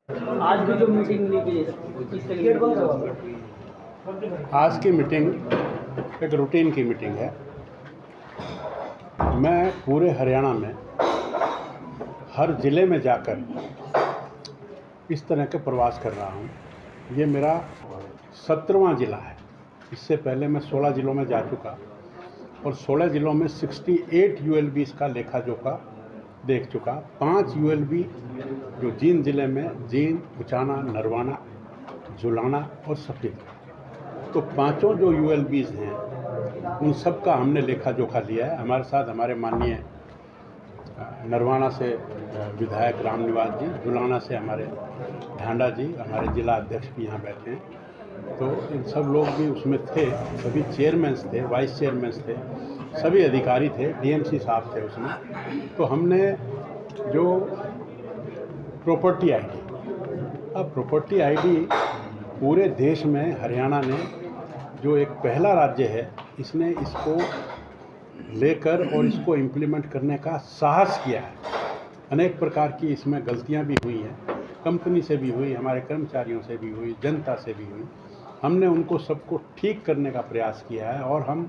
आज भी जो मीटिंग ली गई है किस तरीके की? आज की मीटिंग एक रूटीन की मीटिंग है। मैं पूरे हरियाणा में हर ज़िले में जाकर इस तरह के प्रवास कर रहा हूँ। ये मेरा 17वां ज़िला है। इससे पहले मैं 16 ज़िलों में जा चुका और 16 ज़िलों में 68 यूएलबीज़ का लेखा जोखा देख चुका। 5 यूएलबी जो जींद ज़िले में जींद, उचाना, नरवाना, जुलाना और सफेद, तो पांचों जो यूएलबीज़ हैं उन सब का हमने लेखा जोखा लिया है। हमारे साथ हमारे माननीय नरवाना से विधायक रामनिवास जी, जुलाना से हमारे ढांडा जी, हमारे जिला अध्यक्ष भी यहाँ बैठे हैं। तो इन सब लोग भी उसमें थे, सभी चेयरमैन्स थे, वाइस चेयरमैन्स थे, सभी अधिकारी थे, डीएमसी साहब थे उसमें। तो हमने जो प्रॉपर्टी आईडी, अब प्रॉपर्टी आईडी पूरे देश में हरियाणा ने जो एक पहला राज्य है, इसने इसको लेकर और इसको इम्प्लीमेंट करने का साहस किया है। अनेक प्रकार की इसमें गलतियां भी हुई हैं, कंपनी से भी हुई, हमारे कर्मचारियों से भी हुई, जनता से भी हुई। हमने उनको सबको ठीक करने का प्रयास किया है और हम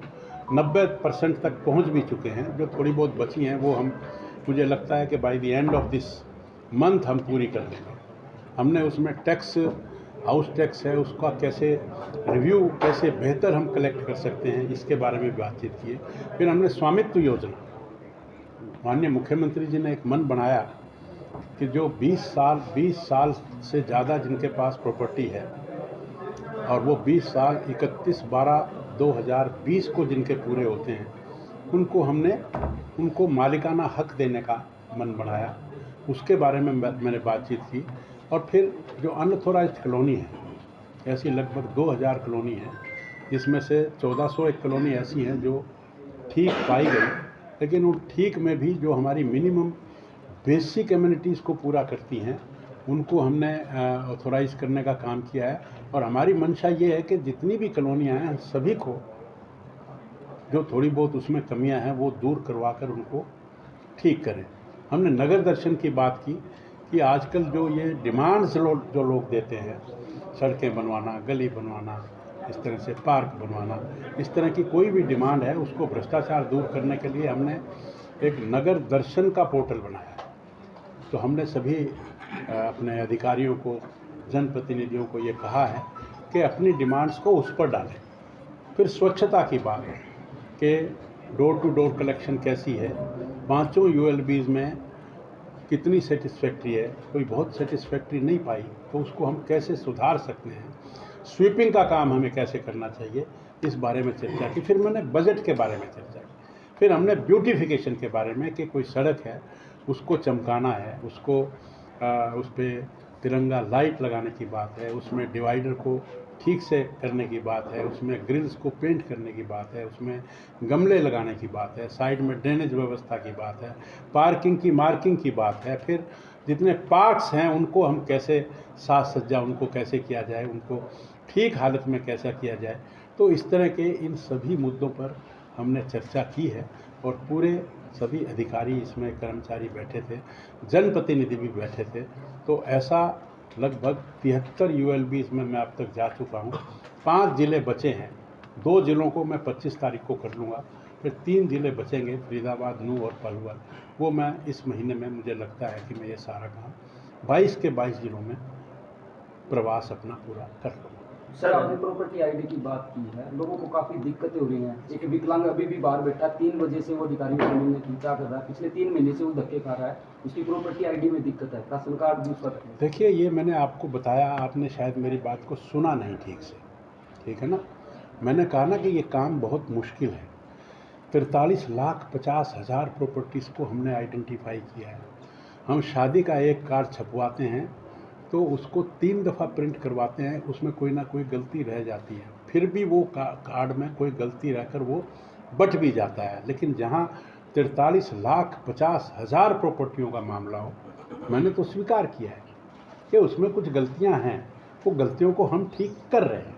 90% तक पहुंच भी चुके हैं। जो थोड़ी बहुत बची हैं वो हम, मुझे लगता है कि by the end of this month हम पूरी कर लेंगे। हमने उसमें टैक्स, हाउस टैक्स है, उसका कैसे रिव्यू, कैसे बेहतर हम कलेक्ट कर सकते हैं, इसके बारे में बातचीत की है। फिर हमने स्वामित्व योजना, माननीय मुख्यमंत्री जी ने एक मन बनाया कि जो 20 साल से ज़्यादा जिनके पास प्रॉपर्टी है और वो 20 साल 31/12/2020 को जिनके पूरे होते हैं, उनको मालिकाना हक देने का मन बनाया। उसके बारे में मैंने बातचीत की। और फिर जो अनऑथोराइज्ड कॉलोनी है, ऐसी लगभग 2000 कॉलोनी है, जिसमें से 1401 कॉलोनी ऐसी हैं जो ठीक पाई गई, लेकिन उन ठीक में भी जो हमारी मिनिमम बेसिक एमिनिटीज़ को पूरा करती हैं, उनको हमने ऑथोराइज़ करने का काम किया है। और हमारी मंशा ये है कि जितनी भी कॉलोनियाँ हैं, सभी को जो थोड़ी बहुत उसमें कमियां हैं वो दूर करवा कर उनको ठीक करें। हमने नगर दर्शन की बात की कि आजकल जो ये डिमांड्स जो लोग देते हैं, सड़कें बनवाना, गली बनवाना, इस तरह से पार्क बनवाना, इस तरह की कोई भी डिमांड है, उसको भ्रष्टाचार दूर करने के लिए हमने एक नगर दर्शन का पोर्टल बनाया है। तो हमने सभी अपने अधिकारियों को, जनप्रतिनिधियों को ये कहा है कि अपनी डिमांड्स को उस पर डालें। फिर स्वच्छता की बात है कि डोर टू डोर कलेक्शन कैसी है, पांचों यूएलबीज़ में कितनी सेटिस्फैक्ट्री है, कोई बहुत सेटिस्फैक्ट्री नहीं पाई तो उसको हम कैसे सुधार सकते हैं, स्वीपिंग का काम हमें कैसे करना चाहिए, इस बारे में चर्चा की। फिर मैंने बजट के बारे में चर्चा की। फिर हमने ब्यूटिफिकेशन के बारे में कि कोई सड़क है उसको चमकाना है, उसको उस पर तिरंगा लाइट लगाने की बात है, उसमें डिवाइडर को ठीक से करने की बात है, उसमें ग्रिल्स को पेंट करने की बात है, उसमें गमले लगाने की बात है, साइड में ड्रेनेज व्यवस्था की बात है, पार्किंग की मार्किंग की बात है। फिर जितने पार्क्स हैं उनको हम कैसे साज सज्जा उनको कैसे किया जाए, उनको ठीक हालत में कैसा किया जाए। तो इस तरह के इन सभी मुद्दों पर हमने चर्चा की है और पूरे सभी अधिकारी इसमें, कर्मचारी बैठे थे, जनप्रतिनिधि भी बैठे थे। तो ऐसा लगभग 73 यूएलबीज़ में मैं अब तक जा चुका हूँ। 5 ज़िले बचे हैं, 2 ज़िलों को मैं 25 तारीख को कर लूँगा। फिर 3 ज़िले बचेंगे, फरीदाबाद, नूंह और पलवल, वो मैं इस महीने में, मुझे लगता है कि मैं ये सारा काम 22 के 22 ज़िलों में प्रवास अपना पूरा कर लूँगा। सर, आपने प्रॉपर्टी आईडी की बात की है, लोगों को काफ़ी दिक्कतें हो रही हैं। एक विकलांग अभी भी बाहर बैठा, 3 बजे से वो अधिकारियों से मिलने की क्या कर रहा है, पिछले 3 महीने से वो धक्के खा रहा है, उसकी प्रॉपर्टी आईडी में दिक्कत है, राशन कार्ड भी उसका। देखिए, ये मैंने आपको बताया, आपने शायद मेरी बात को सुना नहीं ठीक से, ठीक है ना। मैंने कहा ना कि ये काम बहुत मुश्किल है। 43,50,000 प्रॉपर्टीज़ को हमने आइडेंटिफाई किया है। हम शादी का एक कार्ड छपवाते हैं तो उसको 3 दफ़ा प्रिंट करवाते हैं, उसमें कोई ना कोई गलती रह जाती है, फिर भी वो कार्ड में कोई गलती रहकर वो बट भी जाता है। लेकिन जहाँ 43,50,000 प्रॉपर्टियों का मामला हो, मैंने तो स्वीकार किया है कि उसमें कुछ गलतियां हैं, वो गलतियों को हम ठीक कर रहे हैं।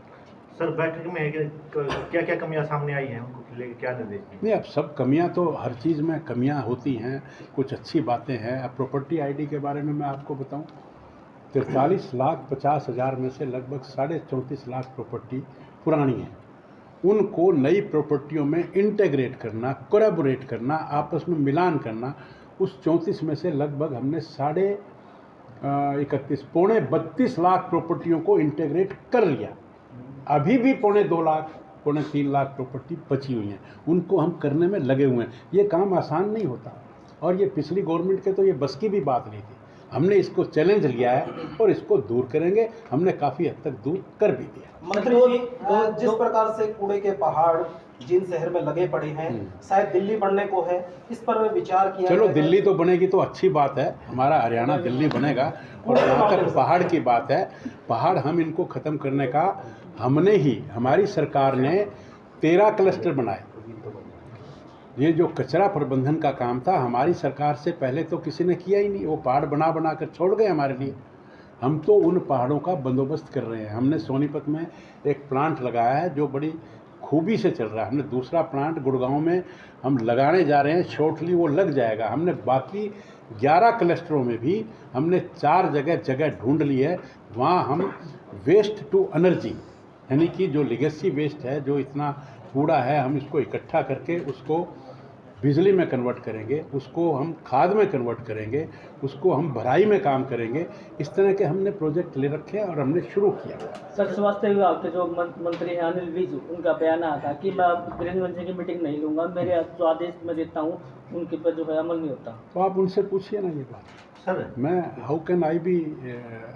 सर, बैठक में क्या क्या कमियां सामने आई हैं, उनको लेकर क्या निर्देश दिए? नहीं, अब सब कमियां तो हर चीज़ में कमियां होती हैं, कुछ अच्छी बातें हैं। अब प्रॉपर्टी आईडी के बारे में मैं आपको बताऊं, 43,50,000 में से लगभग 34.5 लाख प्रॉपर्टी पुरानी है। उनको नई प्रॉपर्टियों में इंटीग्रेट करना, कोलैबोरेट करना, आपस में मिलान करना, उस 34 में से लगभग हमने 31.5 लाख प्रॉपर्टियों को इंटीग्रेट कर लिया। अभी भी 2.25 लाख 3 लाख प्रॉपर्टी बची हुई हैं, उनको हम करने में लगे हुए हैं। ये काम आसान नहीं होता, और ये पिछली गवर्नमेंट के तो ये बस की भी बात नहीं थी। हमने इसको चैलेंज लिया है और इसको दूर करेंगे। हमने काफ़ी हद तक दूर कर भी दिया। मंत्री जी, जिस प्रकार से कूड़े के पहाड़ जिन शहर में लगे पड़े हैं, शायद दिल्ली बनने को है, इस पर विचार किया? चलो दिल्ली तो बनेगी तो अच्छी बात है, हमारा हरियाणा दिल्ली बनेगा। और जहाँ तक पहाड़ की बात है, पहाड़ हम इनको ख़त्म करने का हमने ही, हमारी सरकार ने 13 क्लस्टर बनाए। ये जो कचरा प्रबंधन का काम था, हमारी सरकार से पहले तो किसी ने किया ही नहीं। वो पहाड़ बना बना कर छोड़ गए हमारे लिए। हम तो उन पहाड़ों का बंदोबस्त कर रहे हैं। हमने सोनीपत में एक प्लांट लगाया है जो बड़ी खूबी से चल रहा है। हमने दूसरा प्लांट गुड़गांव में हम लगाने जा रहे हैं, शॉर्टली वो लग जाएगा। हमने बाकी 11 क्लस्टरों में भी हमने 4 जगह ढूंढ ली है। वहाँ हम वेस्ट टू एनर्जी, यानी कि जो लिगेसी वेस्ट है, जो इतना कूड़ा है, हम इसको इकट्ठा करके उसको बिजली में कन्वर्ट करेंगे, उसको हम खाद में कन्वर्ट करेंगे, उसको हम भराई में काम करेंगे। इस तरह के हमने प्रोजेक्ट ले रखे हैं और हमने शुरू किया। सर, स्वास्थ्य विभाग के जो मंत्री हैं अनिल विज, उनका बयान आया था कि मैं गृह मंत्री की मीटिंग नहीं लूँगा, मेरे जो आदेश मैं देता हूँ उनके पर जो है अमल नहीं होता। तो आप उनसे पूछिए ना ये बात। सर, मैं how can I be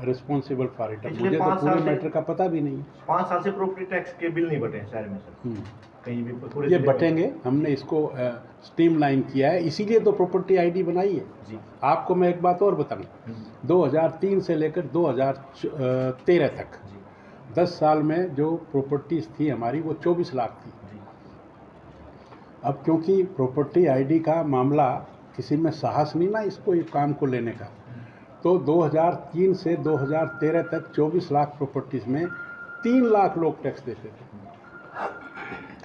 responsible for it? मुझे तो पूरे मैटर का पता भी नहीं। 5 साल से प्रॉपर्टी टैक्स के बिल नहीं बटे हैं शहर में सर, कहीं भी पूरे ये बटेंगे। हमने इसको स्ट्रीमलाइन किया है, इसीलिए तो प्रॉपर्टी आईडी बनाई है जी। आपको मैं एक बात और बताऊं, 2003 से लेकर 2013 तक 10 साल में जो प्रॉपर्टीज थी हमारी वो 24 लाख थी। अब क्योंकि प्रॉपर्टी आईडी का मामला, किसी में साहस नहीं ना इसको, ये काम को लेने का, तो 2003 से 2013 तक 24 लाख प्रॉपर्टीज में 3 लाख लोग टैक्स देते थे।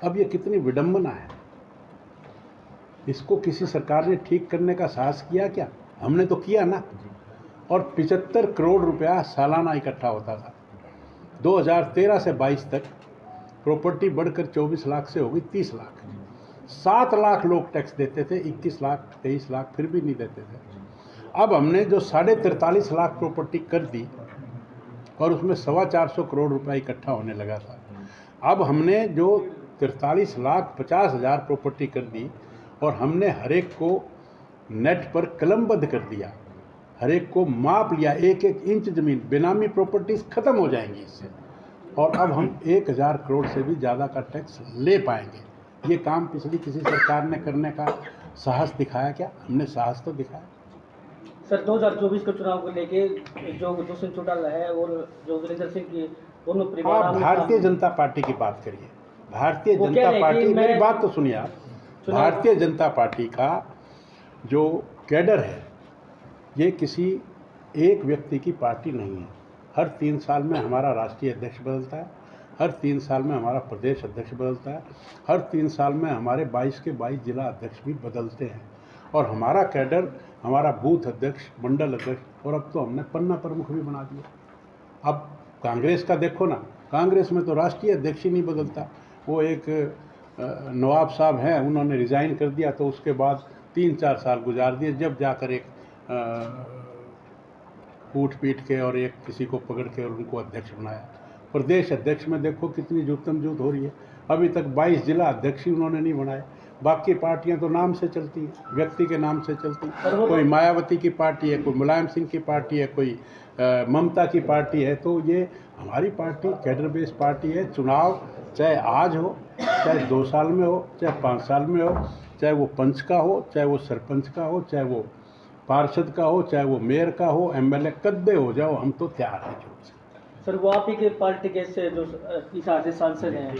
अब ये कितनी विडंबना है। इसको किसी सरकार ने ठीक करने का साहस किया क्या? हमने तो किया ना। और 75 करोड़ रुपया सालाना इकट्ठा होता था। 2013 से 22 तक प्रॉपर्टी बढ़कर 24 लाख से हो गई 30 लाख। 7 लाख लोग टैक्स देते थे, 21 लाख 23 लाख फिर भी नहीं देते थे। अब हमने जो 43.5 लाख प्रॉपर्टी कर दी और उसमें 425 करोड़ रुपया इकट्ठा होने लगा था। अब हमने जो 43,50,000 प्रॉपर्टी कर दी और हमने हर एक को नेट पर कलमबद्ध कर दिया, हर एक को माप लिया, 1-1 इंच ज़मीन। बेनामी प्रॉपर्टीज़ ख़त्म हो जाएंगी इससे, और अब हम 1,000 करोड़ से भी ज़्यादा का टैक्स ले पाएंगे। ये काम पिछली किसी सरकार ने करने का साहस दिखाया क्या? हमने साहस तो दिखाया। सर, 2024 के चुनाव को लेके जो दुष्यंत चौटाला है और जो वीरेंद्र सिंह की दोनों परिवार, आप भारतीय जनता पार्टी की बात करिए। भारतीय जनता पार्टी, मेरी बात तो सुनिए आप। भारतीय जनता पार्टी का जो कैडर है, ये किसी एक व्यक्ति की पार्टी नहीं है। हर 3 साल में हमारा राष्ट्रीय अध्यक्ष बदलता है, हर 3 साल में हमारा प्रदेश अध्यक्ष बदलता है, हर 3 साल में हमारे 22 के 22 जिला अध्यक्ष भी बदलते हैं। और हमारा कैडर, हमारा बूथ अध्यक्ष, मंडल अध्यक्ष, और अब तो हमने पन्ना प्रमुख भी बना दिया। अब कांग्रेस का देखो ना, कांग्रेस में तो राष्ट्रीय अध्यक्ष ही नहीं बदलता। वो एक नवाब साहब हैं, उन्होंने रिज़ाइन कर दिया तो उसके बाद 3-4 साल गुजार दिए, जब जाकर एक कूट पीट के और एक किसी को पकड़ के और उनको अध्यक्ष बनाया। प्रदेश अध्यक्ष में देखो कितनी जुतम जुत हो रही है। अभी तक 22 जिला अध्यक्ष ही उन्होंने नहीं बनाए। बाकी पार्टियां तो नाम से चलती हैं, व्यक्ति के नाम से चलती। कोई मायावती की पार्टी है, कोई मुलायम सिंह की पार्टी है, कोई ममता की पार्टी है। तो ये हमारी पार्टी कैडर बेस्ड पार्टी है। चुनाव चाहे आज हो, चाहे 2 साल में हो, चाहे 5 साल में हो, चाहे वो पंच का हो, चाहे वो सरपंच का हो, चाहे वो पार्षद का हो, चाहे वो मेयर का हो, एमएलए कद्दे हो जाओ, हम तो तैयार हैं। सर, वो आप ही के पार्टी के से जो इस सांसद हैं।